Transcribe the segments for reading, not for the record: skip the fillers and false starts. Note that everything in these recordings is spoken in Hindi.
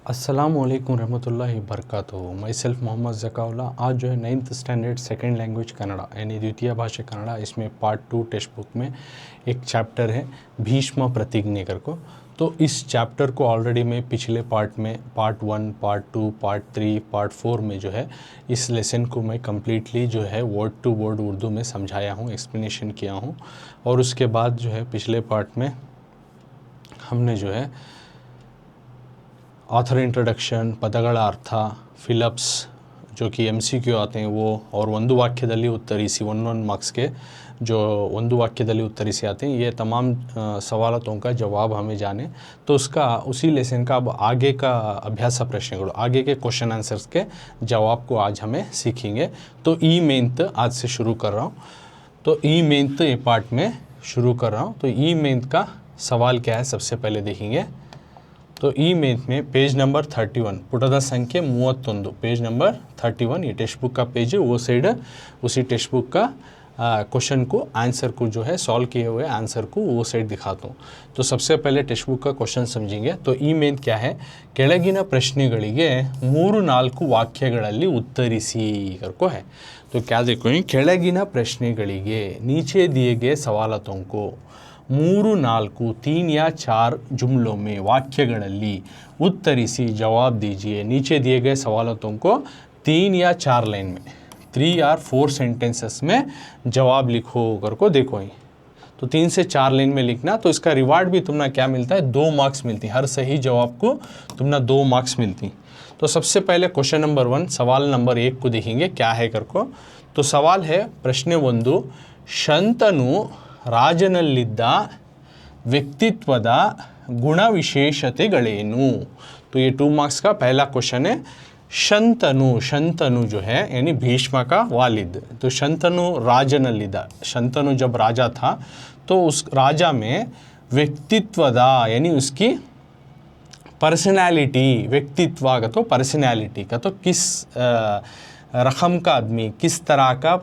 अस्सलामुअलैकुम रहमतुल्लाहि बरकातुहू। My self Mohammad Zakaullah. आज जो है 9th standard second language Kannada यानी द्वितीय भाषा कन्नड़ा, इसमें पार्ट 2 टेक्स्ट बुक में एक चैप्टर है भीष्म प्रतिज्ञा को। तो इस चैप्टर को ऑलरेडी मैं पिछले पार्ट में पार्ट 1, पार्ट 2, पार्ट 3, पार्ट 4 में जो है इस लेसन को मैं कम्प्लीटली जो है वर्ड टू वर्ड उर्दू में समझाया हूँ, एक्सप्लेनेशन किया हूँ। और उसके बाद जो है पिछले पार्ट में हमने जो है ऑथर इंट्रोडक्शन, ಪದಗಳ ಅರ್ಥ, ಫಿಲಪ್ಸ್ जो कि MCQ आते हैं वो, और ಒಂದು ವಾಕ್ಯದಲ್ಲಿ ಉತ್ತರಿಸಿ 1 मार्क्स के जो ಒಂದು ವಾಕ್ಯದಲ್ಲಿ ಉತ್ತರಿಸಿ आते हैं, ये तमाम सवालों का जवाब हमें जाने। तो उसका उसी लेसन का अब आगे का अभ्यास प्रश्नಗಳು, आगे के क्वेश्चन आंसर्स के जवाब को आज हमें सीखेंगे। तो ई मेंथ आज से शुरू कर रहा हूँ। तो ई मेंथ ये पार्ट में शुरू कर रहा हूँ। तो ई मेंथ का सवाल क्या है सबसे पहले देखेंगे। तो ई मेंथ में पेज नंबर 31, पुटದ संख्या 31, पेज नंबर 31, ये टेक्स्ट बुक का पेज है। वो साइड उसी टेक्स्ट बुक का क्वेश्चन को, आंसर को जो है सॉल्व किए हुए आंसर को वो साइड दिखाता हूँ। तो सबसे पहले टेक्स्ट बुक का क्वेश्चन समझेंगे। तो ಈ ಮೇನ್ क्या है, ಕೆಳಗಿನ ಪ್ರಶ್ನೆಗಳಿಗೆ 3-4 ವಾಕ್ಯಗಳಲ್ಲಿ ಉತ್ತರಿಸಿ करको है। तो क्या देखो, ಕೆಳಗಿನ ಪ್ರಶ್ನೆಗಳಿಗೆ नीचे दिए गए सवालों को 3-4, 3 या 4 जुमलों में वाक्यಗಳಲ್ಲಿ उत्तरिसी, जवाब दीजिए। नीचे दिए गए सवालों को 3 या 4 लाइन में, 3 या 4 सेंटेंसेस में जवाब लिखो करको देखो। ही तो 3 से 4 लाइन में लिखना। तो इसका रिवार्ड भी तुमने क्या मिलता है, 2 मार्क्स मिलती। हर सही जवाब को तुमने 2 मार्क्स मिलती। तो सबसे पहले क्वेश्चन नंबर 1, सवाल नंबर 1 को देखेंगे क्या है करको। तो सवाल है प्रश्न 1, ಶಂತನು ರಾಜನಲ್ಲಿದ್ದ ವ್ಯಕ್ತಿತ್ವದ गुणविशेषತೆಗಳೇನು। तो ये 2 मार्क्स का पहला क्वेश्चन है। शंतनु, शंतनु जो है यानी भीष्म का वालिद। तो शंतनु राजनलिद्दा, शंतनु जब राजा था तो उस राजा में व्यक्तित्वदा यानी उसकी पर्सनैलिटी, व्यक्तित्व का तो पर्सनैलिटी का तो किस रकम का आदमी, किस तरह का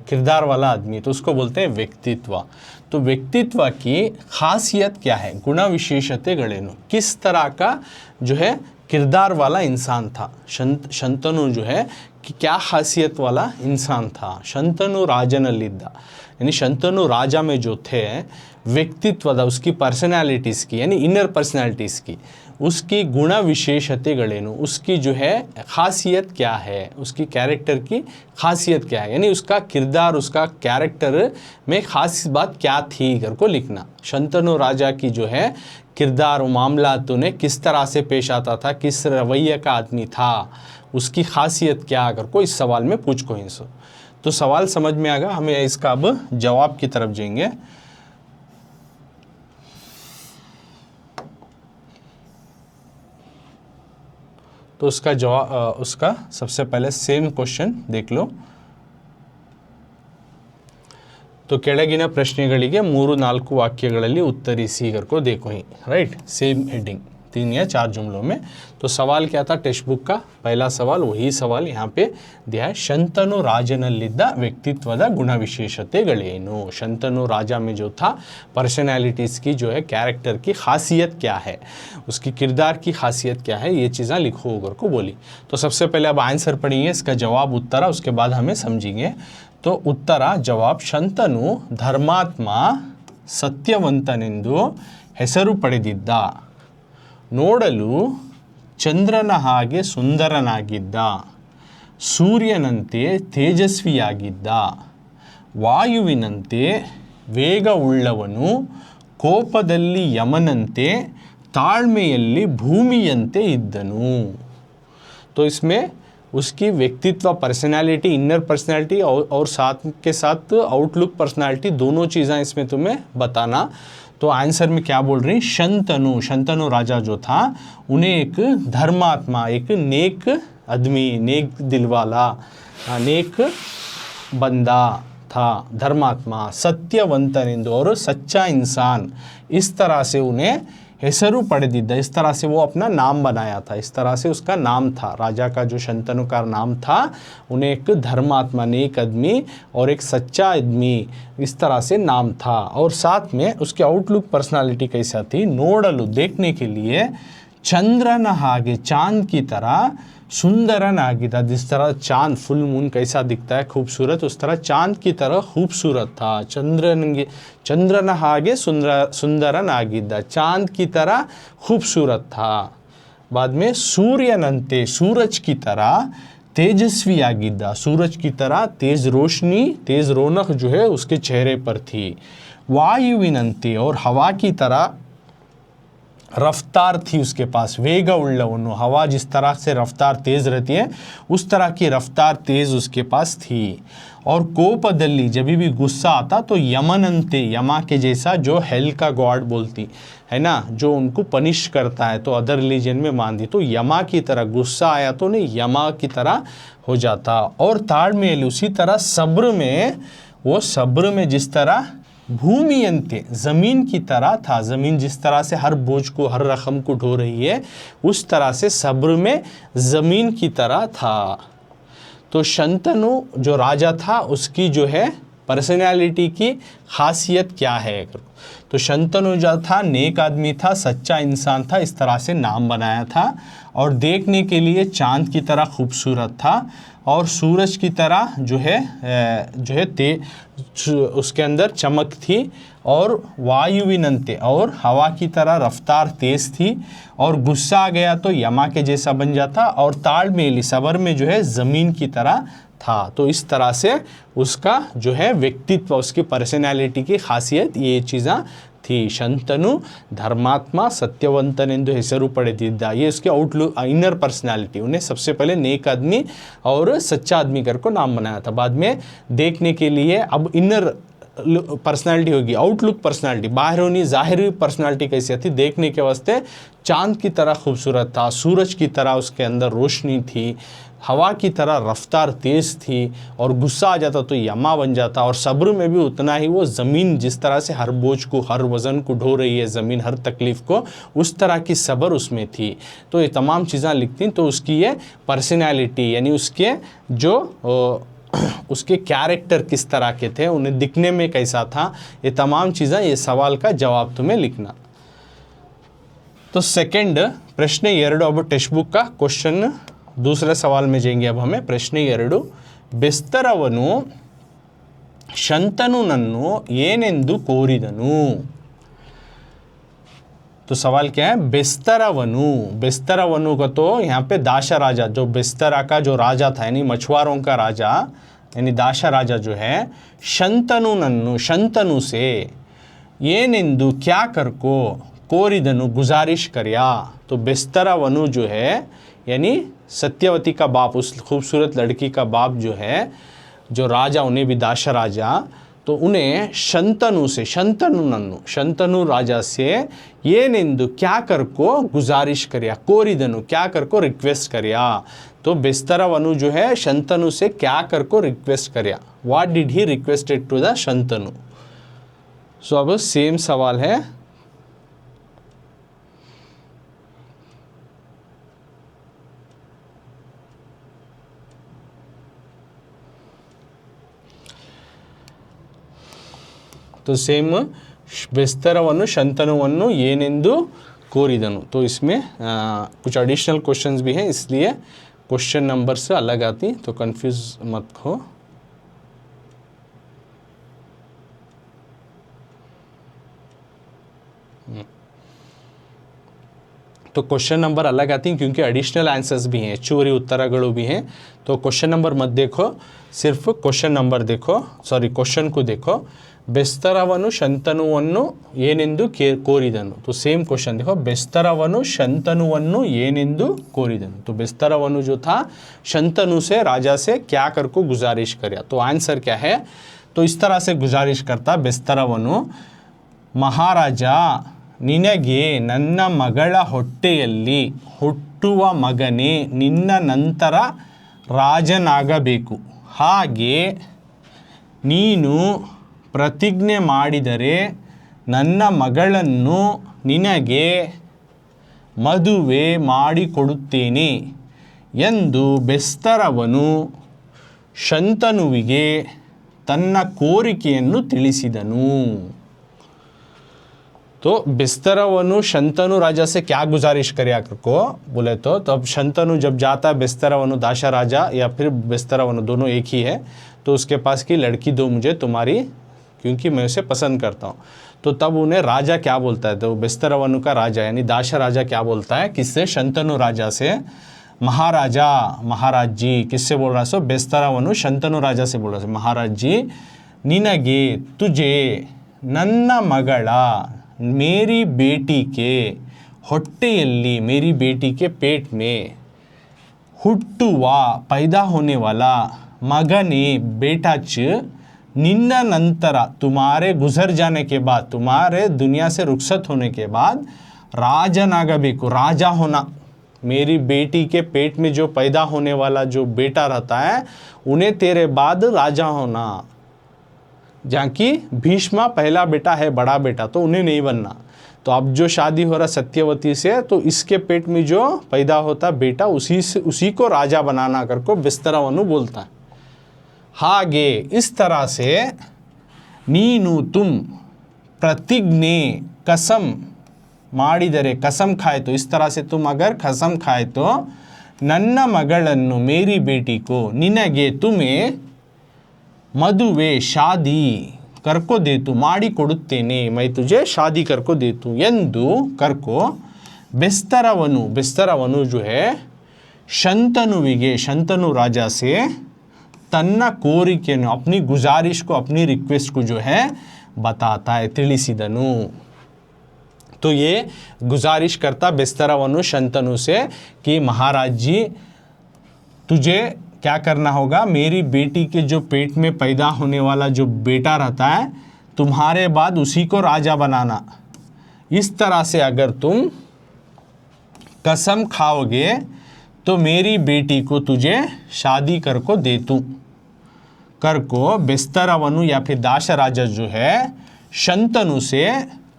किरदार वाला आदमी, तो उसको बोलते हैं व्यक्तित्व। तो व्यक्तित्व की खासियत क्या है, गुण विशेषतेಗಳೇನು, किस तरह का जो है किरदार वाला इंसान था। शंतनु जो है कि क्या खासियत वाला इंसान था। शंतनु राजनलिद्ದ यानी शंतनु राजा में जो थे व्यक्तित्वದ, उसकी पर्सनैलिटीज़ की यानी इनर पर्सनैलिटीज़ की, उसकी गुण विशेषतेಗಳೇನು, उसकी जो है खासियत क्या है, उसकी कैरेक्टर की खासियत क्या है, यानी उसका किरदार, उसका कैरेक्टर में खास बात क्या थी करको लिखना। शंतनु राजा की जो है किरदार, मामलात ने किस तरह से पेश आता था, किस रवैये का आदमी था, उसकी खासियत क्या करको इस सवाल में पूछ को हिंसो। तो सवाल समझ में आएगा, हमें इसका अब जवाब की तरफ जाएंगे। तो उसका जवाब, उसका सबसे पहले सेम क्वेश्चन देख लो। तो ಕೆಳಗಿನ ಪ್ರಶ್ನೆಗಳಿಗೆ 3-4 ವಾಕ್ಯಗಳಲ್ಲಿ ಉತ್ತರಿಸಿ करको देखो। ही राइट, सेम हेडिंग, 3 या 4 जुमलों में। तो सवाल क्या था टेक्स्ट बुक का पहला सवाल, वही सवाल यहाँ पे दिया है। शंतनु राजनಲ್ಲಿದ್ದ व्यक्तित्वದ गुणविशेषತೆಗಳೇನು। शंतनु राजा में जो था पर्सनैलिटीज़ की जो है कैरेक्टर की खासियत क्या है, उसकी किरदार की खासियत क्या है, ये चीज़ें लिखो करको बोली। तो सबसे पहले अब आंसर पढ़ेंगे, इसका जवाब उत्तरा, उसके बाद हमें समझेंगे। तो उत्तर जवाब, ಶಂತನು ಧರ್ಮಾತ್ಮ ಸತ್ಯವಂತನೆಂದು ಹೆಸರು ಪಡೆದಿದ್ದ, ನೋಡಲು ಚಂದ್ರನ ಹಾಗೆ ಸುಂದರನಾಗಿದ್ದ, ಸೂರ್ಯನಂತೆ ತೇಜಸ್ವಿಯಾಗಿದ್ದ, ವಾಯುವಿನಂತೆ ವೇಗವುಳ್ಳವನು, ಕೋಪದಲ್ಲಿ ಯಮನಂತೆ, ತಾಳ್ಮೆಯಲ್ಲಿ ಭೂಮಿಯಂತೆ ಇದ್ದನು। तो इसमें उसकी व्यक्तित्व, पर्सनैलिटी, इनर पर्सनैलिटी और साथ के साथ आउटलुक पर्सनैलिटी, दोनों चीज़ें इसमें तुम्हें बताना। तो आंसर में क्या बोल रही, शंतनु, शंतनु राजा जो था उन्हें एक धर्मात्मा, एक नेक आदमी, नेक दिल वाला, नेक बंदा था, धर्मात्मा, सत्यवंतनेंदु और सच्चा इंसान, इस तरह से उन्हें ಹೆಸರು ಪಡೆದಿದ್ದ, इस तरह से वो अपना नाम बनाया था, इस तरह से उसका नाम था। राजा का जो शंतनु का नाम था, उन्हें एक धर्मात्मा, नेक आदमी और एक सच्चा आदमी, इस तरह से नाम था। और साथ में उसकी आउटलुक पर्सनालिटी कैसा थी, ನೋಡಲು देखने के लिए, चंद्रन हागे, चांद की तरह, सुंदरनागिदा, जिस तरह चांद फुल मून कैसा दिखता है खूबसूरत, उस तरह चांद की तरह खूबसूरत था। चंद्रन हागे सुंदरनागिदा, चांद की तरह खूबसूरत था। बाद में सूर्यनंते, सूरज की तरह, तेजस्वी आगिदा, सूरज की तरह तेज रोशनी, तेज रौनक जो है उसके चेहरे पर थी। वायुविनंते, और हवा की तरह रफ्तार थी उसके पास। वेग उल्लवनु, हवा जिस तरह से रफ्तार तेज रहती है उस तरह की रफ्तार तेज उसके पास थी। और कोपदल्ली, जब भी गुस्सा आता तो यमनंते, यमा के जैसा, जो हेल का गॉड बोलती है ना, जो उनको पनिश करता है, तो अदर रिलीजन में मान दी, तो यमा की तरह गुस्सा आया तो नहीं यमा की तरह हो जाता। और ताड़मेल, उसी तरह सब्र में, वो सब्र में जिस तरह भूमियंते, ज़मीन की तरह था, ज़मीन जिस तरह से हर बोझ को, हर रकम को ढो रही है उस तरह से सब्र में ज़मीन की तरह था। तो शंतनु जो राजा था उसकी जो है पर्सनैलिटी की खासियत क्या है, तो शंतनु जो था नेक आदमी था, सच्चा इंसान था, इस तरह से नाम बनाया था। और देखने के लिए चांद की तरह खूबसूरत था, और सूरज की तरह जो है उसके अंदर चमक थी। और वायुविनंते, और हवा की तरह रफ्तार तेज थी। और गुस्सा आ गया तो यमा के जैसा बन जाता। और ताड़मेली, सबर में जो है ज़मीन की तरह था। तो इस तरह से उसका जो है व्यक्तित्व, उसकी पर्सनैलिटी की खासियत ये चीज़ें थी। शंतनु धर्मात्मा सत्यवंतनेंदु ಹೆಸರು ಪಡೆದಿದ್ದ, ये उसके आउटलुक, इनर पर्सनालिटी, उन्हें सबसे पहले नेक आदमी और सच्चा आदमी करके नाम बनाया था। बाद में देखने के लिए अब इनर पर्सनालिटी होगी, आउटलुक पर्सनालिटी, बाहरोनी ज़ाहिरी पर्सनालिटी कैसी थी, देखने के वास्ते चांद की तरह खूबसूरत था, सूरज की तरह उसके अंदर रोशनी थी, हवा की तरह रफ्तार तेज़ थी। और गुस्सा आ जाता तो यमा बन जाता। और सब्र में भी उतना ही, वो ज़मीन जिस तरह से हर बोझ को, हर वज़न को ढो रही है ज़मीन, हर तकलीफ़ को, उस तरह की सब्र उसमें थी। तो ये तमाम चीज़ें लिखती, तो उसकी ये पर्सनैलिटी, यानी उसके जो उसके कैरेक्टर किस तरह के थे, उन्हें दिखने में कैसा था, ये तमाम चीज़ें, ये सवाल का जवाब तुम्हें लिखना। तो सेकंड प्रश्न 2, अब टेक्स्ट बुक का क्वेश्चन दूसरे सवाल में जाएंगे। अब हमें प्रश्न 2, ಬೆಸ್ತರವನು ಶಂತನುನನ್ನು ಏನೆಂದು ಕೋರಿದನು। तो सवाल क्या है, बेस्तरवनु, बेस्तरवनु का तो यहाँ पे दाशा राजा, जो बेस्तरा का जो राजा था, यानी मछुआरों का राजा, यानी दाशा राजा जो है, शंतनुनन्नु, शंतनु से, ये निंदु क्या कर को, कोरिदनु गुजारिश करिया। तो बेस्तरवनु जो है यानी सत्यवती का बाप, उस खूबसूरत लड़की का बाप जो है, जो राजा, उन्हें भी दाशा राजा, तो उन्हें शंतनु से, शंतनुनन्नु, शंतनु राजा से ये निंदु क्या कर को गुजारिश करिया, कोरिदनु क्या कर को रिक्वेस्ट करिया। तो बेस्तरवनु जो है शंतनु से क्या कर को रिक्वेस्ट करिया, what did he requested to the Shantanu. So अब सेम सवाल है, तो सेम बेस्तरवनु शंतनुवनु ಏನೆಂದು ಕೋರಿದನು। तो इसमें कुछ एडिशनल क्वेश्चंस भी हैं, इसलिए क्वेश्चन नंबर से अलग आती, तो कंफ्यूज मत हो। तो क्वेश्चन नंबर अलग आती हैं क्योंकि एडिशनल आंसर्स भी हैं, ಹೆಚ್ಚುವರಿ उत्तरಗಳು भी हैं। तो क्वेश्चन नंबर मत देखो, सिर्फ क्वेश्चन नंबर देखो, सॉरी क्वेश्चन को देखो। बेस्तरवनु ಶಂತನುವನ್ನು ಏನೆಂದು ಕೋರಿದನು। तो सेम क्वेश्चन देखो, बेस्तरवनु ಶಂತನುವನ್ನು ಏನೆಂದು ಕೋರಿದನು। तो बेस्तरवनु जो था शंतनु से, राजा से क्या कर को गुजारिश करिया। तो आंसर क्या है, तो इस तरह से गुजारिश करता बेस्तरवनु, महाराज ನಿನಗೆ ನನ್ನ ಮಗಳ ಹೊಟ್ಟೆಯಲ್ಲಿ ಹುಟ್ಟುವ ಮಗನೇ ನಿನ್ನ ನಂತರ ರಾಜನಾಗಬೇಕು, ಹಾಗೆ ನೀನು ಪ್ರತಿಜ್ಞೆ ಮಾಡಿದರೆ ನನ್ನ ಮಗಳನ್ನು ನಿನಗೆ ಮದುವೆ ಮಾಡಿಕೊಡುತ್ತೇನೆ ಎಂದು ಬೆಸ್ತರವನು ಶಂತನುವಿಗೆ ತನ್ನ ಕೋರಿಕೆಯನ್ನು ತಿಳಿಸಿದನು। तो बिस्तरवनु शंतनु राजा से क्या गुजारिश करे आकर को बोले तो अब शंतनु जब जाता है बिस्तरवनु दाशा राजा या फिर बिस्तरवनु दोनों एक ही है, तो उसके पास की लड़की दो मुझे तुम्हारी, क्योंकि मैं उसे पसंद करता हूँ। तो तब उन्हें राजा क्या बोलता है, तो बिस्तरवनु का राजा यानी दाशा राजा क्या बोलता है, किससे, शंतनु राजा से, महाराजा, महाराज जी, किससे बोल रहा है, सो बिस्तरवनु शंतनु राजा से बोल रहा है, महाराज जी, निनगे तुझे नन्ना मगड़ा, मेरी बेटी के ಹೊಟ್ಟೆಯಲ್ಲಿ, मेरी बेटी के पेट में, ಹುಟ್ಟುವ पैदा होने वाला, मगने बेटा च, निन्ना नंतरा तुम्हारे गुजर जाने के बाद, तुम्हारे दुनिया से रुखसत होने के बाद, राजनागबेकु राजा होना, मेरी बेटी के पेट में जो पैदा होने वाला जो बेटा रहता है उन्हें तेरे बाद राजा होना। जहाँ की भीष्मा पहला बेटा है, बड़ा बेटा, तो उन्हें नहीं बनना। तो अब जो शादी हो रहा सत्यवती से, तो इसके पेट में जो पैदा होता बेटा उसी को राजा बनाना कर को बिस्तरवनु बोलता है। हागे इस तरह से, नीनु तुम प्रतिज्ञे कसम ಮಾಡಿದರೆ, कसम खाए तो, इस तरह से तुम अगर कसम खाए तो, ನನ್ನ ಮಗಳನ್ನು मेरी बेटी को, ನಿನಗೆ तुम्हें ಮದುವೆ ಶಾದಿ करको देतु, ಮಾಡಿ ಕೊಡುತ್ತೇನೆ, मैं तुझे शादी करको देतु ಎಂದು करको बिस्तरवनु, बिस्तरवनु जो है शंतनुविगे, शंतनु राजा से तन्ना ಕೋರಿಕೆಯನ್ನು, अपनी गुजारिश को, अपनी रिक्वेस्ट को जो है बताता है, ತಿಳಿಸಿದನು। तो ये गुजारिश करता बिस्तरवनु शंतनु से कि महाराज जी तुझे क्या करना होगा, मेरी बेटी के जो पेट में पैदा होने वाला जो बेटा रहता है, तुम्हारे बाद उसी को राजा बनाना। इस तरह से अगर तुम कसम खाओगे तो मेरी बेटी को तुझे शादी करको देतूँ, करको बिस्तरवनु या फिर दाश राजा जो है शंतनु से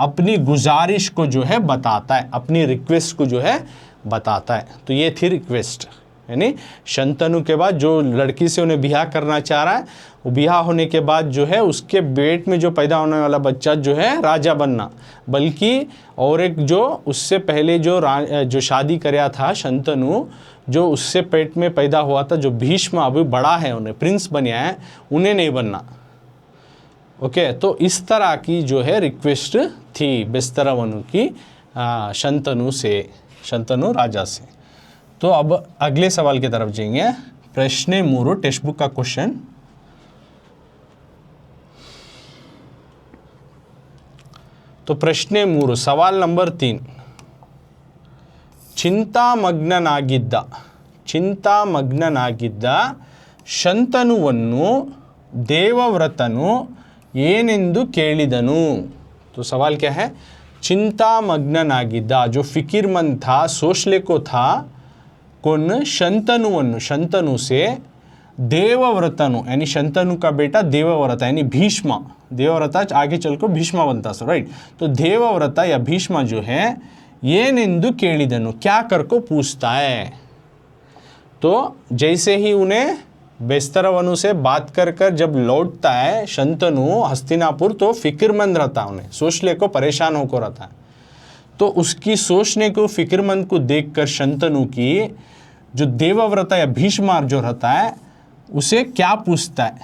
अपनी गुजारिश को जो है बताता है, अपनी रिक्वेस्ट को जो है बताता है। तो ये थी रिक्वेस्ट, यानी शंतनु के बाद जो लड़की से उन्हें ब्याह करना चाह रहा है, वो ब्याह होने के बाद जो है उसके पेट में जो पैदा होने वाला बच्चा जो है राजा बनना, बल्कि और एक जो उससे पहले जो शादी कराया था शंतनु, जो उससे पेट में पैदा हुआ था, जो भीष्म अभी बड़ा है, उन्हें प्रिंस बना है, उन्हें नहीं बनना। ओके, तो इस तरह की जो है रिक्वेस्ट थी बिस्तरवनु की शंतनु से, शंतनु राजा से। तो अब अगले सवाल की तरफ जाएंगे। प्रश्न 3 टेक्स्ट बुक का क्वेश्चन। तो प्रश्न 3 सवाल नंबर 3, ಚಿಂತಾಮಗ್ನನಾಗಿದ್ದ ಶಂತನುವನ್ನು ದೇವವ್ರತನು ಏನೆಂದು ಕೇಳಿದನು। तो सवाल क्या है, चिंतामग्ननागिद्द, जो फिकिरमंद था, सोचले को था, कौन, शंतनुवन्नु, शंतनु से, देवव्रतनु यानी शंतनु का बेटा देवव्रत यानी भीष्म, देवव्रता आगे चल को भीष्म बनता सो, राइट। तो देवव्रता या भीष्म जो है ಏನೆಂದು ಕೇಳಿದನು, क्या कर को पूछता है। तो जैसे ही उन्हें बिस्तरवनु से बात कर जब लौटता है शंतनु हस्तिनापुर, तो फिक्रमंद रहता है, उन्हें सोचने को परेशान होकर रहता है। तो उसकी सोचने को, फिक्रमंद को देखकर शंतनु की जो देवव्रता या भीष्मार जो रहता है उसे क्या पूछता है,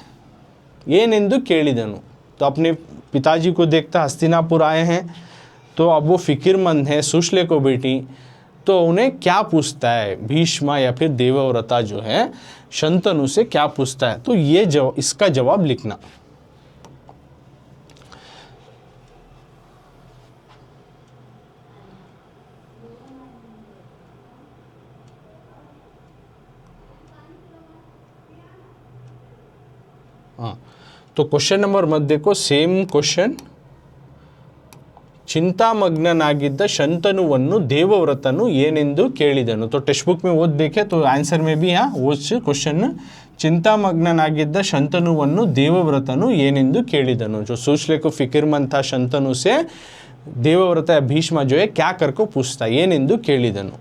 ಏನೆಂದು ಕೇಳಿದನು। तो अपने पिताजी को देखता, हस्तिनापुर आए हैं, तो अब वो फिक्रमंद है, सुशले को बेटी, तो उन्हें क्या पूछता है, भीष्मा या फिर देवव्रता जो है शंतनु से क्या पूछता है। तो ये इसका जवाब लिखना। हाँ, तो क्वेश्चन नंबर मत देखो, सेम क्वेश्चन, ಚಿಂತಾಮಗ್ನನಾಗಿದ್ದ ಶಂತನುವನ್ನು ದೇವವ್ರತನು ಏನೆಂದು ಕೇಳಿದನು। तो टेक्स्ट बुक में वो देखे तो आंसर में भी यहाँ वो क्वेश्चन, चिंतामग्ननागिद्ದ ಶಂತನುವನ್ನು ದೇವವ್ರತನು ಏನೆಂದು ಕೇಳಿದನು। जो सोचले को फिक्रमंद था शंतनु से, देवव्रत या भीष्म जो है क्या कर को पूछता, ಏನೆಂದು ಕೇಳಿದನು।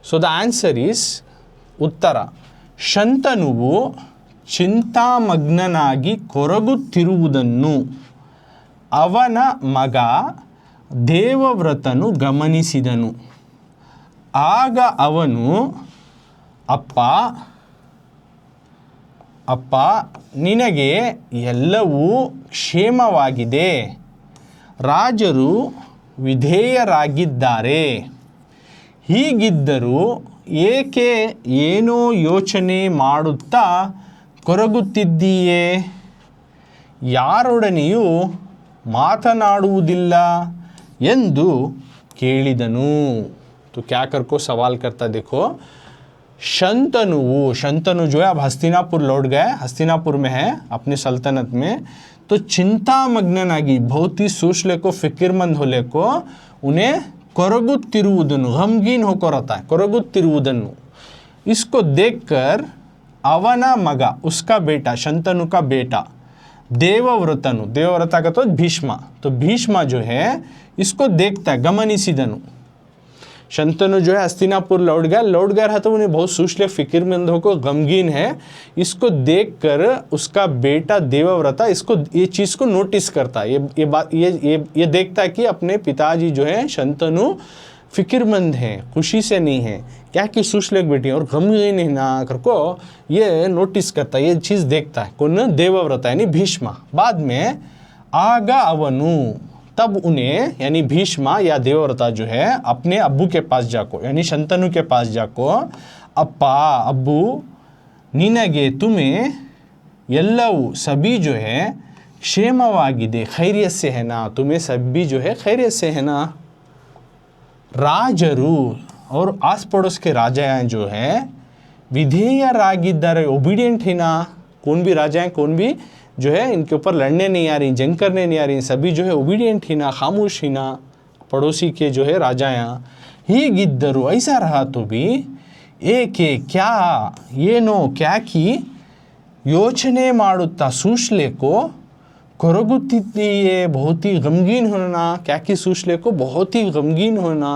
सो द आंसर इज, उत्तर, ಶಂತನುವು ಚಿಂತಾಮಗ್ನನಾಗಿ ಕೊರಗುತ್ತಿರುವುದನ್ನು ಅವನ ಮಗ ದೇವವ್ರತನು ಗಮನಿಸಿದನು. ಆಗ ಅವನು, ಅಪ್ಪ ಅಪ್ಪ ನಿನಗೆ ಎಲ್ಲವೂ ಕ್ಷೇಮವಾಗಿದೆ, ರಾಜರು ವಿಧೇಯರಾಗಿದ್ದಾರೆ, ಹೀಗಿದ್ದರೂ ಏಕೆ ಏನೋ ಯೋಚನೆ ಮಾಡುತ್ತಾ ಕೊರಗುತ್ತಿದ್ದೀಯೇ, ಯಾರೊಡನೆಯೂ ಮಾತನಾಡುವುದಿಲ್ಲ ಎಂದು ಕೇಳಿದನು. तो क्या कर को सवाल करता देखो, शंतनु जो है अब हस्तिनापुर लौट गए, हस्तिनापुर में है अपने सल्तनत में, तो चिंतामग्ननागी बहुत ही सोचले को फिक्रमंद होले को उन्हें ಕೊರಗುತ್ತಿರುವುದನ್ನು ಗಮ್ಗೀನ್ ಹೋಕೋರता है ಕೊರಗುತ್ತಿರುವುದನ್ನು, इसको देखकर ಅವನ ಮಗ उसका बेटा शंतनु का बेटा देवव्रतनु, देवव्रता का तो भीष्मा, तो भीष्मा जो है इसको देखता है, गमनिसिदनु। शंतनु जो है हस्तिनापुर लौट गया रहा, तो उन्हें बहुत सूचले फिक्रमंद हो को गमगीन है, इसको देखकर उसका बेटा देवव्रता इसको ये चीज़ को नोटिस करता है, ये बात ये देखता है कि अपने पिताजी जो है शंतनु फिक्रमंद हैं, खुशी से नहीं है, क्या कि सूचले बेटी और गमगीन है ना कर को ये नोटिस करता है, ये चीज़ देखता है कौन, देवव्रता यानी भीष्मा। बाद में आगा अवनु, तब उन्हें यानी भीष्मा या देवव्रता जो है अपने अब्बू के पास जाको यानी शंतनु के पास जाको, अप्पा अब्बू निनगे तुम्हें यल्लवु सभी जो है क्षेमवाಗಿದೆ, खैरियत से है ना, तुम्हें सभी जो है खैरियत से है ना, राजरू और आस पड़ोस के राजा जो है विधेयरागिದ್ದಾರೆ, ओबीडियंट है ना, कौन भी राजा हैं कौन भी जो है इनके ऊपर लड़ने नहीं आ रही, जंग करने नहीं आ रही, सभी जो है ओबीडियंट ही ना, खामोश ही ना, पड़ोसी के जो है राजा यहाँ। ही गिद्दरू ऐसा रहा तो भी एक क्या ये नो क्या की ಯೋಚನೆ ಮಾಡುತ್ತಾ सूचले को ಕೊರಗುತ್ತಿದ್ದೀಯೇ, बहुत ही गमगीन होना, क्या की सूचले को बहुत ही गमगीन होना,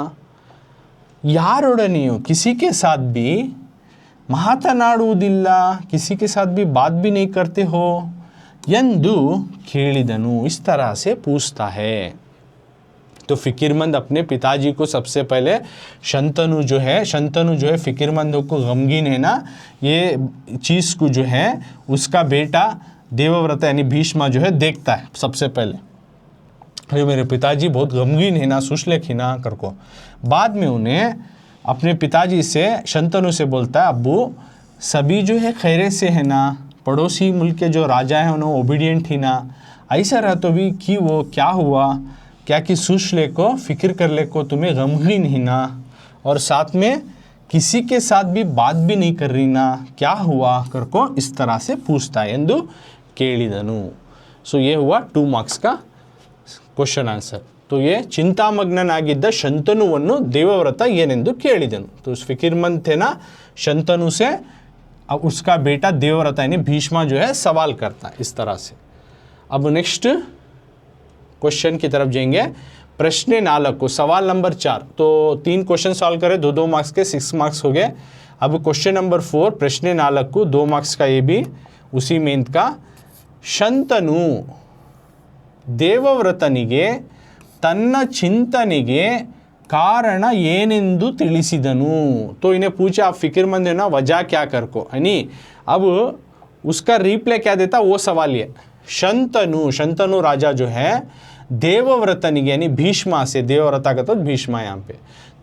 ಯಾರೊಡನೆಯೂ किसी के साथ भी ಮಾತನಾಡುವುದಿಲ್ಲ, किसी के साथ भी बात भी नहीं करते हो, यंदु खेलिदनु, इस तरह से पूछता है। तो फिक्रमंद अपने पिताजी को सबसे पहले शंतनु जो है फिक्रमंद को गमगीन है ना, ये चीज़ को जो है उसका बेटा देवव्रता यानी भीष्मा जो है देखता है सबसे पहले, अरे मेरे पिताजी बहुत गमगीन है ना, सुशलेख है ना कर को। बाद में उन्हें अपने पिताजी से शंतनु से बोलता है, अब्बू सभी जो है खैरे से है ना, पड़ोसी मुल्क के जो राजा हैं उन्हें ओबीडियंट ही ना, ऐसा रहा तो भी कि वो क्या हुआ, क्या कि सोच ले को फिक्र कर ले को तुम्हें गमगीन ही ना, और साथ में किसी के साथ भी बात भी नहीं कर रही ना, क्या हुआ कर को इस तरह से पूछता है ಎಂದು ಕೇಳಿದನು। सो ये हुआ 2 मार्क्स का क्वेश्चन आंसर। तो ये चिंतामग्ननागिद्ದ शंतनुವನ್ನು देवव्रत ಏನೆಂದು ಕೇಳಿದನು। तो उस फिक्रमंद थे ना शंतनु से, अब उसका बेटा देवव्रता यानी भीष्मा जो है सवाल करता है इस तरह से। अब नेक्स्ट क्वेश्चन की तरफ जाएंगे। प्रश्न 4 को सवाल नंबर 4, तो 3 क्वेश्चन सॉल्व करें, 2 मार्क्स के 6 मार्क्स हो गए। अब क्वेश्चन नंबर 4 प्रश्न 4 को 2 मार्क्स का, ये भी उसी मेंथ का। ಶಂತನು ದೇವವ್ರತನಿಗೆ ತನ್ನ ಚಿಂತನೆಗೆ कारण ಏನೆಂದು ತಿಳಿಸಿದನು। तो इन्हें पूछा आप फिक्रमंद है ना, वजह क्या कर को, यानी अब उसका रिप्लाई क्या देता वो सवाल ये। शंतनु राजा जो है देवव्रतनिगे यानी भीष्मा से, देवव्रता का तो भीष्मा यहाँ पे,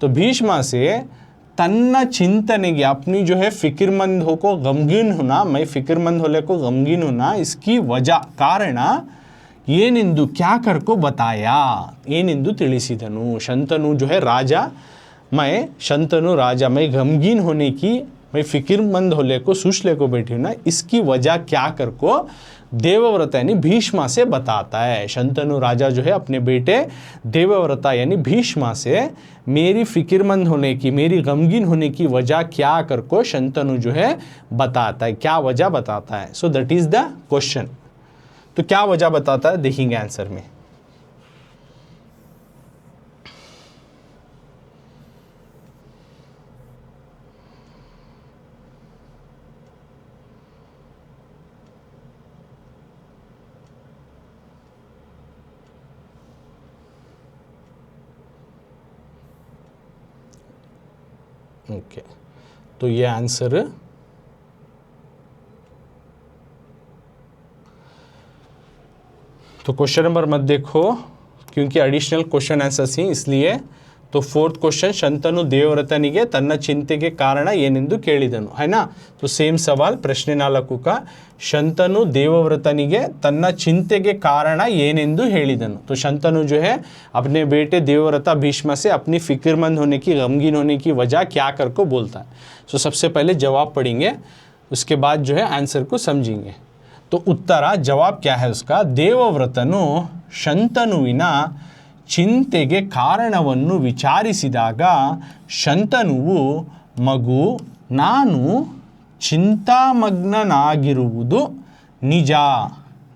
तो भीष्मा से तन्ना चिंतनेगे अपनी जो है फिक्रमंद हो को गमगीन होना, मैं फिक्रमंद होले को गमगीन होना, इसकी वजह कारण ಏನೆಂದು क्या कर को बताया, ಏನೆಂದು ತಿಳಿಸಿದನು। शंतनु जो है राजा, मैं शंतनु राजा, मैं गमगीन होने की, मैं फिक्रमंद होले को सुशले को बैठी हूँ ना, इसकी वजह क्या कर को देवव्रता यानी भीष्मा से बताता है। शंतनु राजा जो है अपने बेटे देवव्रता यानी भीष्मा से मेरी फिक्रमंद होने की, मेरी गमगीन होने की वजह क्या कर को शंतनु जो है बताता है, क्या वजह बताता है। So that is the question. तो क्या वजह बताता है देखेंगे आंसर में। ओके, तो ये आंसर तो क्वेश्चन नंबर मत देखो क्योंकि एडिशनल क्वेश्चन आंसर्स ही, इसलिए तो फोर्थ क्वेश्चन ಶಂತನು ದೇವವ್ರತನಿಗೆ ತನ್ನ ಚಿಂತೆಗೆ ಕಾರಣ ಏನೆಂದು ಕೇಳಿದನು, है ना। तो सेम सवाल प्रश्न 4 का ಶಂತನು ದೇವವ್ರತನಿಗೆ ತನ್ನ ಚಿಂತೆಗೆ ಕಾರಣ ಏನೆಂದು ಹೇಳಿದನು। तो शंतनु जो है अपने बेटे देवव्रत भीष्म से अपनी फिक्रमंद होने की, गमगीन होने की वजह क्या कर को बोलता है। तो सबसे पहले जवाब पढ़ेंगे, उसके बाद जो है आंसर को समझेंगे। तो उत्तर जवाब क्या है उसका, ದೇವವ್ರತನು ಶಂತನುವಿನ ಚಿಂತೆಗೆ ಕಾರಣವನ್ನು ವಿಚಾರಿಸಿದಾಗ ಶಂತನುವು, ಮಗು, ನಾನು ಚಿಂತಾಮಗ್ನನಾಗಿರುವುದು ನಿಜ,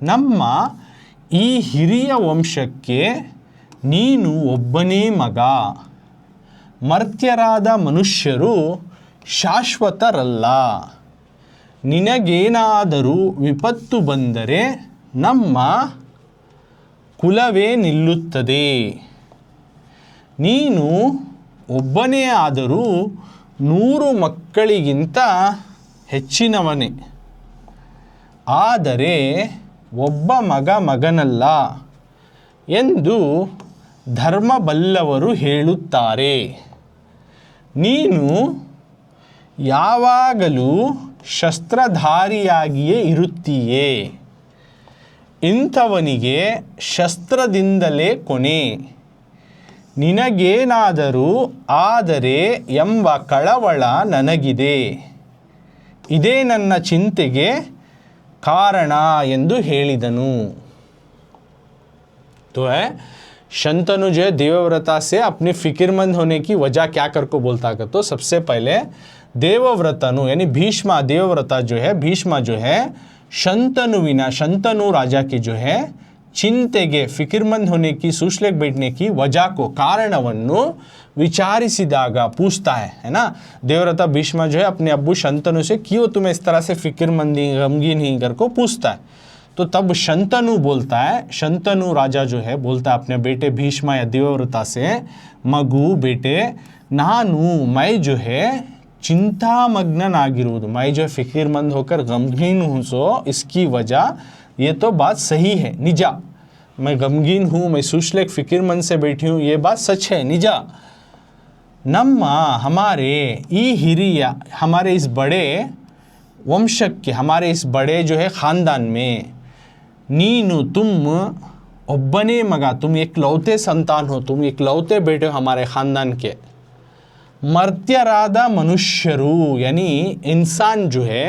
ನಮ್ಮ ಈ ಹಿರಿಯ ವಂಶಕ್ಕೆ ನೀನು ಒಬ್ಬನೇ ಮಗ, ಮರ್ತ್ಯರಾದ ಮನುಷ್ಯರು ಶಾಶ್ವತರಲ್ಲ, ನಿನಗೇನಾದರೂ ವಿಪತ್ತು ಬಂದರೆ ನಮ್ಮ ಕುಲವೇ ನಿಲ್ಲುತ್ತದೆ, ನೀನು ಒಬ್ಬನೇ ಆದರೂ 100 ಮಕ್ಕಳಿಗಿಂತ ಹೆಚ್ಚಿನವನೇ, ಆದರೆ ಒಬ್ಬ ಮಗನಲ್ಲ ಎಂದು ಧರ್ಮಬಲ್ಲವರು ಹೇಳುತ್ತಾರೆ, ನೀನು ಯಾವಾಗಲೂ ಶಸ್ತ್ರಧಾರಿಯಾಗಿಯೇ ಇರುತ್ತೀಯೇ, ಇಂಥವನಿಗೆ ಶಸ್ತ್ರದಿಂದಲೇ ಕೊನೆ, ನಿನಗೇನಾದರೂ ಆದರೆ ಎಂಬ ಕಳವಳ ನನಗಿದೆ, ಇದೇ ನನ್ನ ಚಿಂತೆಗೆ ಕಾರಣ ಎಂದು ಹೇಳಿದನು। तो है शंतनु जो है देवव्रता से अपने फिक्रमंद होने की वजह क्या कर को बोलता है। तो सबसे पहले देवव्रतनु यानी भीष्म देवव्रता जो है, भीष्म जो है शंतनुविना, शंतनु राजा की जो है चिंतेगे, फिक्रमंद होने की, सूशलेख बैठने की वजह को, कारणवन्नु विचारिसिदागा, पूछता है ना। देवव्रता भीष्म जो है अपने अब्बू शंतनु से क्यों तुम्हें इस तरह से फिक्रमंदी गमगीन ही कर को पूछता है। तो तब शंतनु बोलता है, शंतनु राजा जो है बोलता है अपने बेटे भीष्म या देवव्रता से, मगु बेटे, नानु मैं जो है चिंतामग्ननागिरुವುದು, मैं जो फिक्रमंद होकर गमगीन हूँ, सो इसकी वजह ये तो बात सही है, निजा, मैं गमगीन हूँ, मैं सूशलेख फिक्रमंद से बैठी हूँ, ये बात सच है, निजा। ನಮ್ಮ हमारे ई हिरिया, हमारे इस बड़े वंशक के, हमारे इस बड़े जो है ख़ानदान में, नीनु तुम ಒಬ್ಬನೇ ಮಗ, तुम एकलौते संतान हो, तुम एकलौते बेटे हो हमारे ख़ानदान के, मर्त्यरादा मनुष्यरू यानी इंसान जो है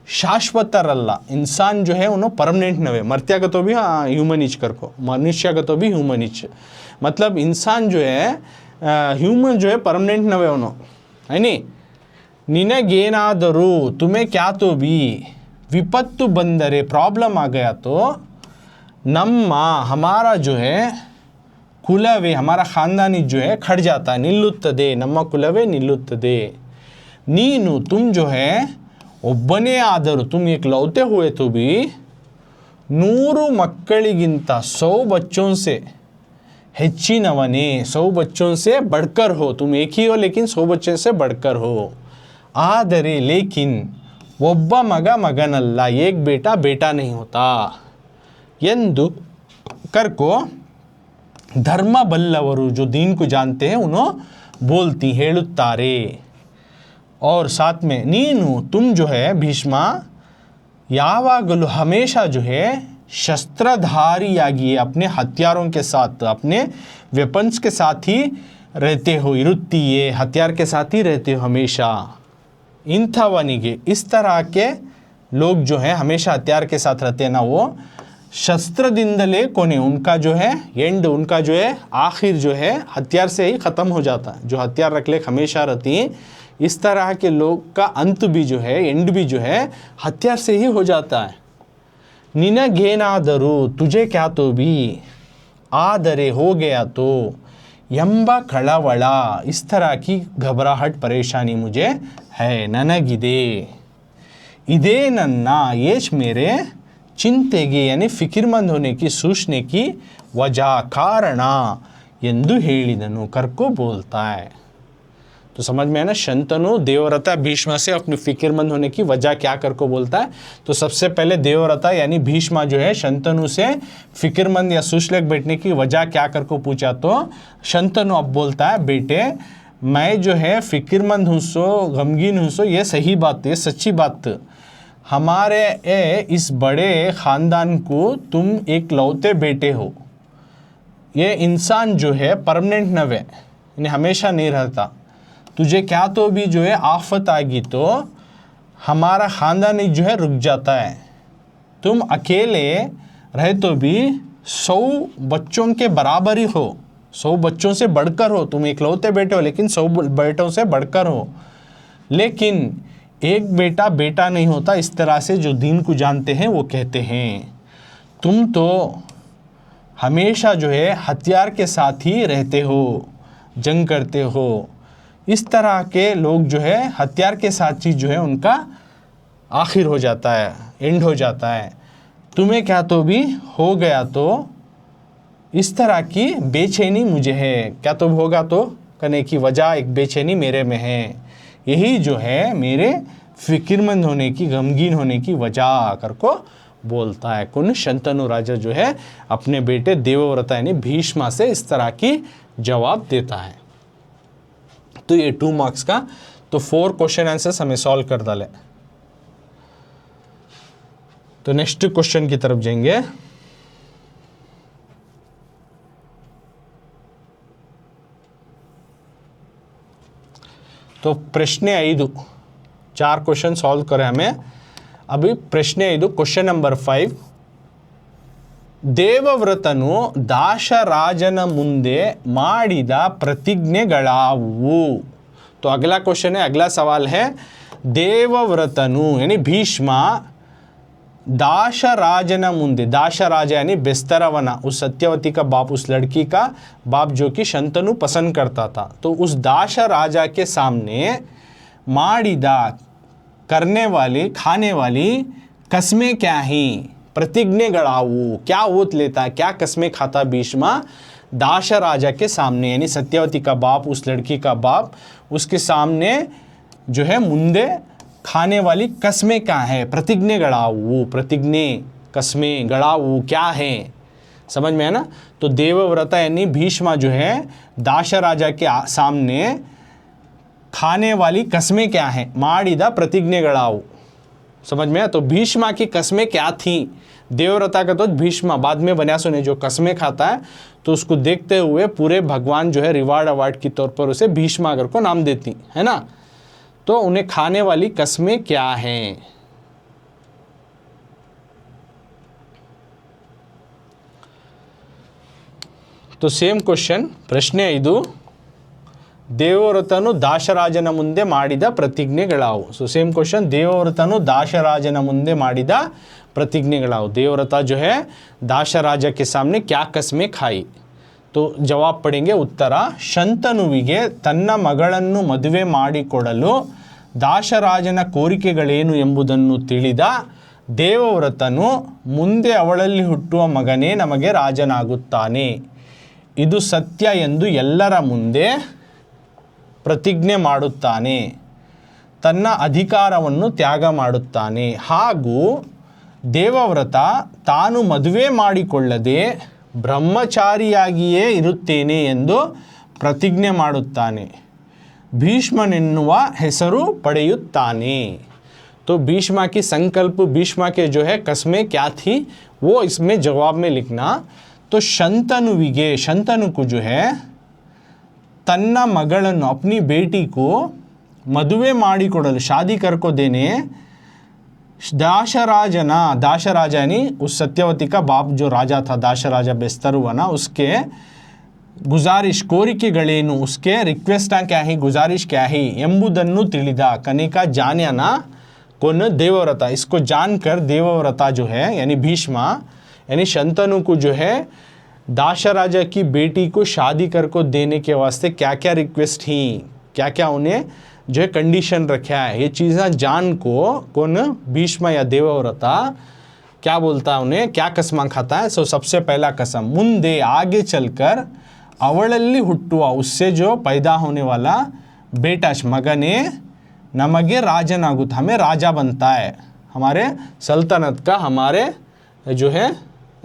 शाश्वतरल्ला, इंसान जो है उन्होंने परमानेंट नवे, मर्त्या का तो भी हाँ ह्यूमन इच कर को, मनुष्य का तो भी ह्यूमन इच, मतलब इंसान जो है ह्यूमन जो है परमानेंट नवे उन्होंने, है नहीं। निनगेनादरू तुम्हें क्या तो भी विपत्तु बंदरे, प्रॉब्लम आ गया तो नम्मा हमारा जो है कुलवे, हमारा ख़ानदानी जो है खड़ जाता है, निल्लुत्तदे, नम्मा कुलवे निल्लुत्तदे, नीनु तुम जो है ಒಬ್ಬನೇ ಆದರೂ, तुम एकलौते हुए तो भी 100 ಮಕ್ಕಳಿಗಿಂತ 100 बच्चों से ಹೆಚ್ಚಿನವನೇ, 100 बच्चों से बढ़कर हो, तुम एक ही हो लेकिन 100 बच्चों से बढ़कर हो, ಆದರೆ लेकिन ಒಬ್ಬ ಮಗನಲ್ಲ, एक बेटा बेटा नहीं होता ಎಂದು करको धर्म बल्लವರು जो दीन को जानते हैं उन्होंने बोलती ಹೇಳುತ್ತಾರೆ। और साथ में नीनु तुम जो है भीष्मा यावागलु हमेशा जो है शस्त्रधारियागिए, अपने हथियारों के साथ, अपने वेपन्स के साथ ही रहते हो, इरुत्तीये हथियार के साथ ही रहते हो हमेशा, इंथवनिगे इस तरह के लोग जो है हमेशा हथियार के साथ रहते हैं ना, वो शस्त्रदिंदले कोने, उनका जो है एंड, उनका जो है आखिर जो है हथियार से ही ख़त्म हो जाता है, जो हथियार रख ले हमेशा रहती हैं, इस तरह के लोग का अंत भी जो है, एंड भी जो है हथियार से ही हो जाता है। निनगेनादरू तुझे क्या तो भी, आदरे हो गया तो, यंबा कड़वड़ इस तरह की घबराहट परेशानी मुझे है, ನನಗಿದೆ, इदे नन्ना येच मेरे चिंतेगे यानी फिक्रमंद होने की, सोचने की वजह, कारण ಎಂದು ಹೇಳಿದನು करको बोलता है। तो समझ में है ना, शंतनु देवव्रता भीष्मा से अपनी फिक्रमंद होने की वजह क्या कर को बोलता है। तो सबसे पहले देवव्रता यानी भीष्मा जो है शंतनु से फिक्रमंद या सुश्लेष बैठने की वजह क्या कर को पूछा, तो शंतनु अब बोलता है बेटे मैं जो है फिक्रमंद हूँ सो गमगीन हूँ सो ये सही बात, ये सच्ची बात। हमारे इस बड़े ख़ानदान को तुम एक लौते बेटे हो। ये इंसान जो है परमानेंट नवे यानी हमेशा नहीं रहता। तुझे क्या तो भी जो है आफत आएगी तो हमारा ख़ानदान ही जो है रुक जाता है। तुम अकेले रहे तो भी 100 बच्चों के बराबर ही हो, 100 बच्चों से बढ़कर हो। तुम इकलौते बेटे हो लेकिन 100 बेटों से बढ़कर हो। लेकिन एक बेटा बेटा नहीं होता, इस तरह से जो दीन को जानते हैं वो कहते हैं। तुम तो हमेशा जो है हथियार के साथ ही रहते हो, जंग करते हो। इस तरह के लोग जो है हथियार के साथ ही जो है उनका आखिर हो जाता है, एंड हो जाता है। तुम्हें क्या तो भी हो गया तो इस तरह की बेचैनी मुझे है। क्या तो होगा तो करने की वजह एक बेचैनी मेरे में है। यही जो है मेरे फिक्रमंद होने की, गमगीन होने की वजह कर को बोलता है। कौन? शंतनु राजा जो है अपने बेटे देवव्रता यानी भीष्मा से इस तरह की जवाब देता है। तो ये 2 मार्क्स का, तो 4 क्वेश्चन आंसर्स हमें सॉल्व कर डाले। तो नेक्स्ट क्वेश्चन की तरफ जाएंगे। तो प्रश्न 5 4 क्वेश्चन सॉल्व करें हमें। अभी प्रश्न 5 क्वेश्चन नंबर 5, ದೇವವ್ರತನು ದಾಶರಾಜನ ಮುಂದೆ ಮಾಡಿದ प्रतिज्ञೆಗಳಾವುವು। तो अगला क्वेश्चन है, अगला सवाल है, देवव्रतनु यानी भीष्मा दाशराजन मुंदे, दाशराजा यानी बेस्तरवना, उस सत्यवती का बाप, उस लड़की का बाप जो कि शंतनु पसंद करता था, तो उस दाशराजा के सामने माड़िदा करने वाली, खाने वाली कस्में क्या ही, प्रतिज्ञेಗಳಾವು, क्या ओत लेता है, क्या कस्में खाता भीष्मा दाशराजा के सामने यानी सत्यवती का बाप, उस लड़की का बाप, उसके सामने जो है मुंदे खाने वाली कस्में क्या है, प्रतिज्ञेಗಳಾವು, प्रतिज्ञे कस्में गड़ाऊ क्या है, समझ में है ना। तो देवव्रता यानी भीष्मा जो है दाशराजा के सामने खाने वाली कस्में क्या है, माड़िदा प्रतिज्ञेಗಳಾವು, समझ में है। तो भीष्मा की कस्में क्या थी, देवव्रता का तो भीष्मा बाद में बन्यासु ने जो कस्में खाता है तो उसको देखते हुए पूरे भगवान जो है रिवार्ड अवार्ड के तौर पर उसे भीष्मागर को नाम देती है ना। तो उन्हें खाने वाली कस्में क्या हैं। तो सेम क्वेश्चन प्रश्न 5, ದೇವವ್ರತನು ದಾಶರಾಜನ ಮುಂದೆ ಮಾಡಿದ प्रतिज्ञೆಗಳಾವು। सो सेम क्वेश्चन, देवव्रतनु दाशराजन ಮುಂದೆ ಮಾಡಿದ प्रतिज्ञೆಗಳಾವು, देवव्रता जो है दाशराजा के सामने क्या कस्में खाई। तो जवाब पढ़ेंगे उत्तर, ಶಂತನುವಿಗೆ ತನ್ನ ಮಗಳನ್ನು ಮದುವೆ ಮಾಡಿಕೊಡಲು ದಾಶರಾಜನ ಕೋರಿಕೆಗಳೇನು ಎಂಬುದನ್ನು ತಿಳಿದ ದೇವವ್ರತನು ಮುಂದೆ ಅವಳಲ್ಲಿ ಹುಟ್ಟುವ ಮಗನೇ ನಮಗೆ ರಾಜನಾಗುತ್ತಾನೆ, ಇದು ಸತ್ಯ ಎಂದು ಎಲ್ಲರ ಮುಂದೆ ಪ್ರತಿಜ್ಞೆ ಮಾಡುತ್ತಾನೆ, ತನ್ನ ಅಧಿಕಾರವನ್ನು ತ್ಯಾಗ ಮಾಡುತ್ತಾನೆ, ಹಾಗೂ ದೇವವ್ರತ ತಾನು ಮದುವೆ ಮಾಡಿಕೊಳ್ಳದೆ ಬ್ರಹ್ಮಚಾರಿಯಾಗಿಯೇ ಇರುತ್ತೇನೆ ಎಂದು ಪ್ರತಿಜ್ಞೆ ಮಾಡುತ್ತಾನೆ, ಭೀಷ್ಮನೆನ್ನುವ ಹೆಸರು ಪಡೆಯುತ್ತಾನೆ। तो भीष्मा की संकल्प, भीष्मा के जो है कस्में क्या थी वो इसमें जवाब में लिखना। तो शंतनुविगे, शंतनु को जो है तन्न मಗಳನ್ನು, अपनी बेटी को मदुवे ಮಾಡಿಕೊಡಲು, शादी कर को देने दाशराजना, दाशराजा यानी उस सत्यवती का बाप जो राजा था दाशराजा बेस्तरुवना, उसके गुजारिश ಕೋರಿಕೆಗಳೇನು, उसके रिक्वेस्ट क्या ही, गुजारिश क्या ही ಎಂಬುದನ್ನು ತಿಳಿದ कनिका जान्याना कौन, देवव्रता। इसको जानकर देवव्रता जो है यानी भीष्मा यानी शंतनु को जो है दाशराजा की बेटी को शादी कर को देने के वास्ते क्या क्या रिक्वेस्ट ही, क्या क्या उन्हें जो है कंडीशन रखा है, ये चीज़ें जान को कौन भीष्मा या देवव्रता क्या बोलता है, उन्हें क्या कसम खाता है। सो सबसे पहला कसम, मुंदे आगे चलकर अवळल्ली हुट्टुवा, उससे जो पैदा होने वाला बेटा मगने नमगे राजनागुत, हमें राजा बनता है, हमारे सल्तनत का, हमारे जो है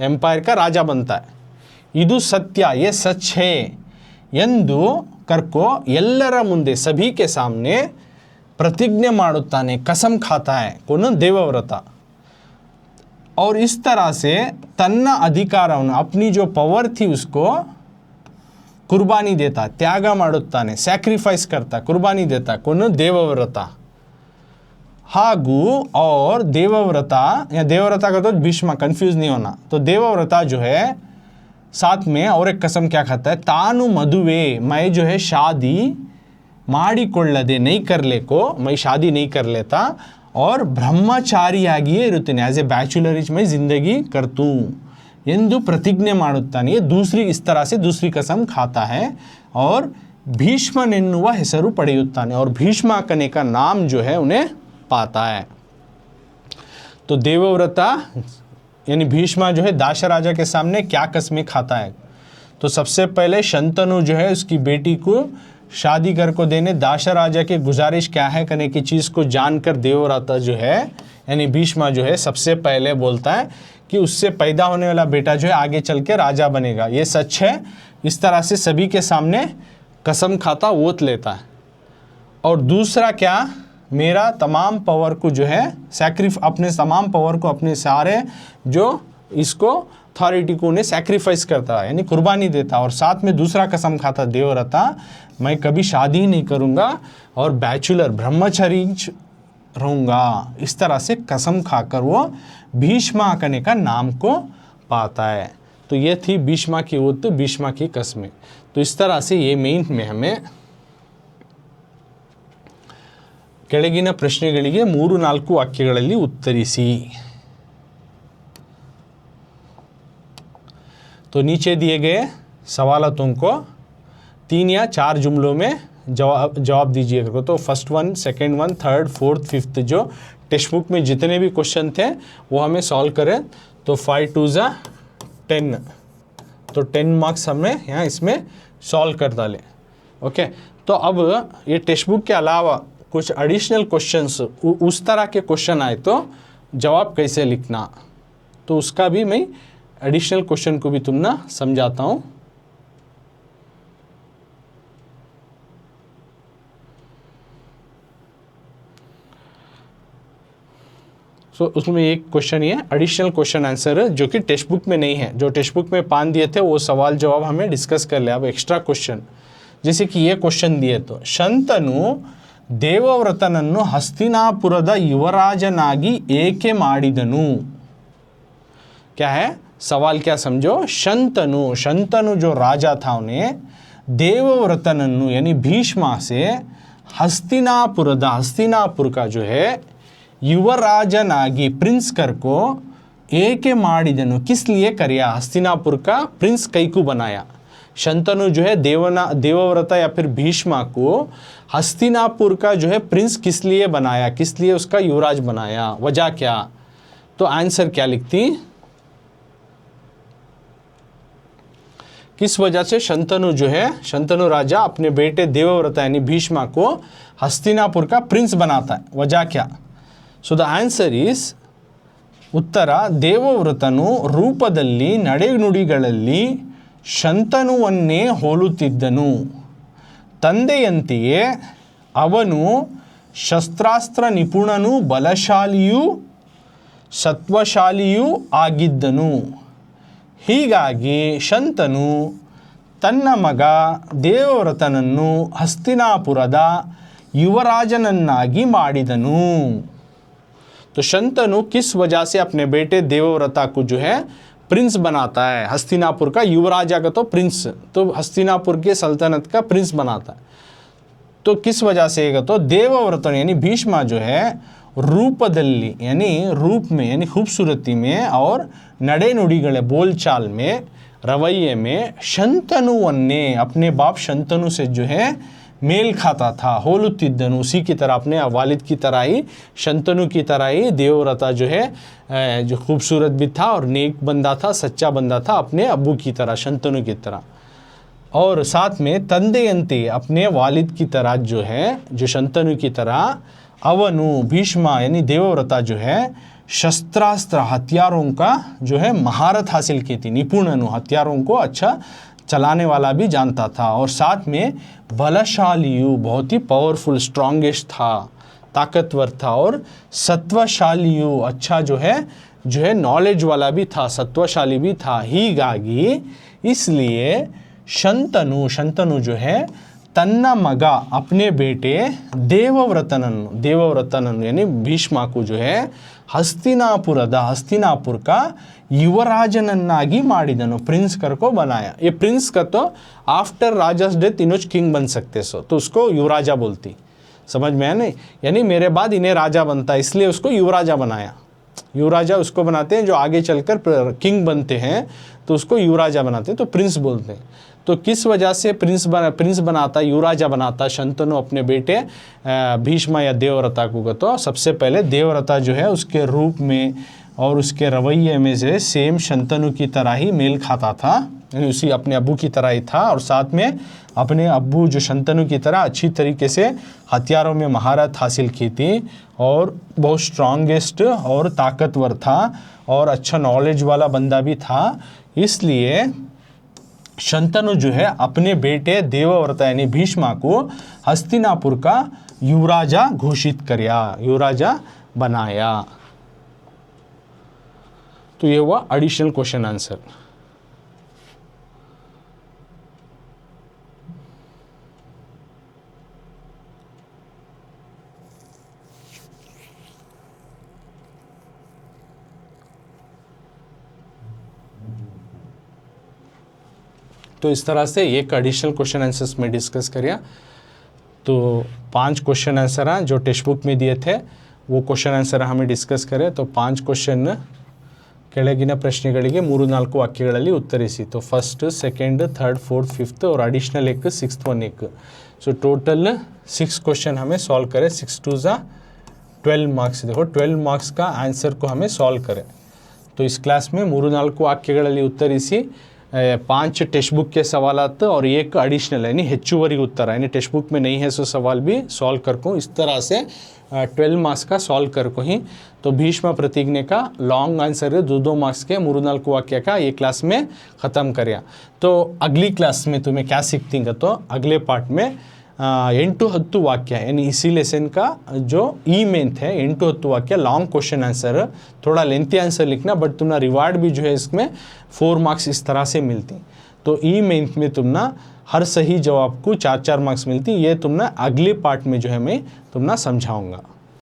एम्पायर का राजा बनता है। इदु सत्य, ये सच है, ಎಂದು करको ಎಲ್ಲರ ಮುಂದೆ, सभी के सामने प्रतिज्ञा ಮಾಡುತ್ತಾನೆ, कसम खाता है, कौन? देवव्रत। और इस तरह से तन्ना अधिकारವನ್ನು, अपनी जो पावर थी उसको कुर्बानी देता, त्याग ಮಾಡುತ್ತಾನೆ, सैक्रिफाइस करता, कुर्बानी देता, कौन? देवव्रत। हागू और देवव्रता, या देवव्रता का तो भीष्म, कंफ्यूज नहीं होना। तो देवव्रता जो है साथ में और एक कसम क्या खाता है, तानु मधुवे, मैं जो है शादी ಮಾಡಿಕೊಳ್ಳದೆ, नहीं कर ले को, मैं शादी नहीं कर लेता और ब्रह्मचारियागिಯೇ ಇರುತ್ತೇನೆ, एज ए बैचलर मैं जिंदगी करतूँ ಎಂದು प्रतिज्ञೆ ಮಾಡುತ್ತಾನೆ। ये दूसरी, इस तरह से दूसरी कसम खाता है और ಭೀಷ್ಮನೆನ್ನುವ ಹೆಸರು ಪಡೆಯುತ್ತಾನೆ, और भीष्माकने का नाम जो है उन्हें पाता है। तो देवव्रता यानी भीष्मा जो है दाश राजा के सामने क्या कस्में खाता है। तो सबसे पहले शंतनु जो है उसकी बेटी को शादी कर को देने, दाश राजा के गुजारिश क्या है करने की चीज़ को जानकर देवव्रता जो है यानी भीष्मा जो है सबसे पहले बोलता है कि उससे पैदा होने वाला बेटा जो है आगे चल के राजा बनेगा, ये सच है। इस तरह से सभी के सामने कसम खाता, वोट लेता है। और दूसरा क्या, मेरा तमाम पावर को जो है अपने तमाम पावर को, अपने सारे जो इसको अथॉरिटी को उन्हें सैक्रिफाइस करता है, यानी कुर्बानी देता। और साथ में दूसरा कसम खाता देवव्रता, मैं कभी शादी नहीं करूँगा और बैचलर ब्रह्मचारी रहूँगा। इस तरह से कसम खाकर वो भीष्माकने का नाम को पाता है। तो ये थी भीष्मा की वोत, भीष्मा की कस्में। तो इस तरह से ये मेन में हमें ಕೆಳಗಿನ ಪ್ರಶ್ನೆಗಳಿಗೆ 3-4 ವಾಕ್ಯಗಳಲ್ಲಿ ಉತ್ತರಿಸಿ। तो नीचे दिए गए सवालों को 3 या 4 जुमलों में जवाब दीजिएगा। तो first one, second one, third, fourth, fifth जो टेक्स्ट बुक में जितने भी क्वेश्चन थे वो हमें सॉल्व करें। तो 5 2 जा 10, तो 10 मार्क्स हमें यहाँ इसमें सॉल्व कर डालें। ओके, तो अब ये टेक्स्ट बुक के अलावा कुछ एडिशनल क्वेश्चंस, उस तरह के क्वेश्चन आए तो जवाब कैसे लिखना, तो उसका भी मैं एडिशनल क्वेश्चन को भी तुमने समझाता हूँ। उसमें एक क्वेश्चन ये एडिशनल क्वेश्चन आंसर है जो कि टेक्स्ट बुक में नहीं है। जो टेक्स्ट बुक में 5 दिए थे वो सवाल जवाब हमें डिस्कस कर लिया। अब एक्स्ट्रा क्वेश्चन, जैसे कि ये क्वेश्चन दिए, तो ಶಂತನು ದೇವವ್ರತನನ್ನು ಹಸ್ತಿನಾಪುರದ ಯುವರಾಜನಾಗಿ ಏಕೆ ಮಾಡಿದನು। क्या है सवाल, क्या समझो। शंतनु जो राजा था उन्हें देवव्रतनन्नु यानी भीष्मा से हस्तिनापुर का जो है युवराजनागी प्रिंस कर को ಏಕೆ ಮಾಡಿದನು, किस लिए करिया, हस्तिनापुर का प्रिंस कई को बनाया। शंतनु जो है देवव्रता या फिर भीष्मा को हस्तिनापुर का जो है प्रिंस किस लिए बनाया, किस लिए उसका युवराज बनाया, वजह क्या। तो आंसर क्या लिखती, किस वजह से शंतनु राजा अपने बेटे देवव्रता यानी भीष्मा को हस्तिनापुर का प्रिंस बनाता है, वजह क्या। सो द आंसर इज उत्तर, ದೇವವ್ರತನು ರೂಪದಲ್ಲಿ ನಡೆನುಡಿಗಳಲ್ಲಿ ಶಂತನುವನ್ನೇ ಹೋಲುತ್ತಿದ್ದನು, ತಂದೆಯಂತೆಯೇ ಅವನು ಶಸ್ತ್ರಾಸ್ತ್ರ ನಿಪುಣನೂ ಬಲಶಾಲಿಯೂ ಸತ್ವಶಾಲಿಯೂ ಆಗಿದ್ದನು। ಹೀಗಾಗಿ ಶಂತನು ತನ್ನ ಮಗ ದೇವವ್ರತನನ್ನು ಹಸ್ತಿನಾಪುರದ ಯುವರಾಜನನ್ನಾಗಿ ಮಾಡಿದನು। तो शंतनु किस वजह से अपने बेटे देवव्रता को जो है प्रिंस बनाता है, हस्तिनापुर का युवराजा का तो प्रिंस, तो हस्तिनापुर के सल्तनत का प्रिंस बनाता है। तो किस वजह से तो देवव्रत यानी भीष्मा जो है रूपदल्ली यानी रूप में यानी खूबसूरती में और नडे नुडिगले बोलचाल में रवैये में शंतनुवन्ने अपने बाप शंतनु से जो है मेल खाता था। होलुतिद्दनु उसी की तरह अपने वालिद की तरह ही शंतनु की तरह ही देवव्रता जो है जो खूबसूरत भी था और नेक बंदा था, सच्चा बंदा था अपने अब्बू की तरह, शंतनु की तरह। और साथ में तंदेयंते अपने वालिद की तरह जो है, जो शंतनु की तरह, अवनु भीष्म यानी देवव्रता जो है शस्त्रास्त्र हथियारों का जो है महारत हासिल की थी, निपुण हथियारों को अच्छा चलाने वाला भी जानता था। और साथ में बलशाली बहुत ही पावरफुल स्ट्रॉन्गेस्ट था, ताकतवर था। और सत्वशाली अच्छा जो है नॉलेज वाला भी था, सत्वशाली भी था। हीಗಾಗಿ इसलिए शंतनु जो है तन्ना मगा अपने बेटे देवव्रतन यानी भीष्मा को जो है हस्तिनापुर का युवराजनन्नागी माडिदनु, प्रिंस कर को बनाया। ये प्रिंस का तो आफ्टर राजास डेथ इनोज किंग बन सकते सो, तो उसको युवराजा बोलती, समझ में है नहीं, यानी मेरे बाद इन्हें राजा बनता है इसलिए उसको युवराजा बनाया। युवराजा उसको बनाते हैं जो आगे चलकर किंग बनते हैं, तो उसको युवराजा बनाते हैं, तो प्रिंस बोलते हैं। तो किस वजह से प्रिंस बनाता, युवराजा बनाता शंतनु अपने बेटे भीष्म या देवव्रता को? तो सबसे पहले देवव्रता जो है उसके रूप में और उसके रवैये में से सेम शंतनु की तरह ही मेल खाता था, यानी उसी अपने अब्बू की तरह ही था। और साथ में अपने अब्बू जो शंतनु की तरह अच्छी तरीके से हथियारों में महारत हासिल की थी और बहुत स्ट्रॉन्गेस्ट और ताकतवर था और अच्छा नॉलेज वाला बंदा भी था। इसलिए शंतनु जो है अपने बेटे देवव्रता यानी भीष्मा को हस्तिनापुर का युवराजा घोषित किया, युवराजा बनाया। तो ये हुआ एडिशनल क्वेश्चन आंसर। तो इस तरह से एक एडिशनल क्वेश्चन आंसर्स में डिस्कस करिए। तो 5 क्वेश्चन आंसर हैं जो टेक्स्ट बुक में दिए थे, वो क्वेश्चन आंसर हमें डिस्कस करें। तो 5 क्वेश्चन ಕೆಳಗಿನ ಪ್ರಶ್ನೆಗಳಿಗೆ 3-4 ವಾಕ್ಯಗಳಲ್ಲಿ ಉತ್ತರಿಸಿ। तो first, second, third, fourth, fifth और एडिशनल एक 6th वन एक। सो टोटल 6 क्वेश्चन हमें सॉल्व करें। 6 2 जा 12 मार्क्स। देखो 12 मार्क्स का आंसर को हमें सॉल्व करें। तो इस क्लास में 3-4 ವಾಕ್ಯಗಳಲ್ಲಿ ಉತ್ತರಿಸಿ 5 टेक्स्ट बुक के सवालात और एक एडिशनल यानी ಹೆಚ್ಚುವರಿ उत्तर, यानी टेक्स्ट बुक में नहीं है सो सवाल भी सॉल्व कर को। इस तरह से 12 मार्क्स का सॉल्व कर को ही। तो भीष्म प्रतिज्ञा का लॉन्ग आंसर है 2-2 मार्क्स के 3-4 वाक्य का ये क्लास में ख़त्म करिए। तो अगली क्लास में तुम्हें क्या सीखतेंगे, तो अगले पार्ट में 8-10 वाक्य यानी इसी लेसन का जो ई मेंथ है 8-10 वाक्य लॉन्ग क्वेश्चन आंसर, थोड़ा लेंथी आंसर लिखना, बट तुम्हारा रिवार्ड भी जो है इसमें 4 मार्क्स इस तरह से मिलती। तो ई मेंथ में तुमना हर सही जवाब को 4-4 मार्क्स मिलती। ये तुमने अगले पार्ट में जो है मैं तुमना समझाऊंगा।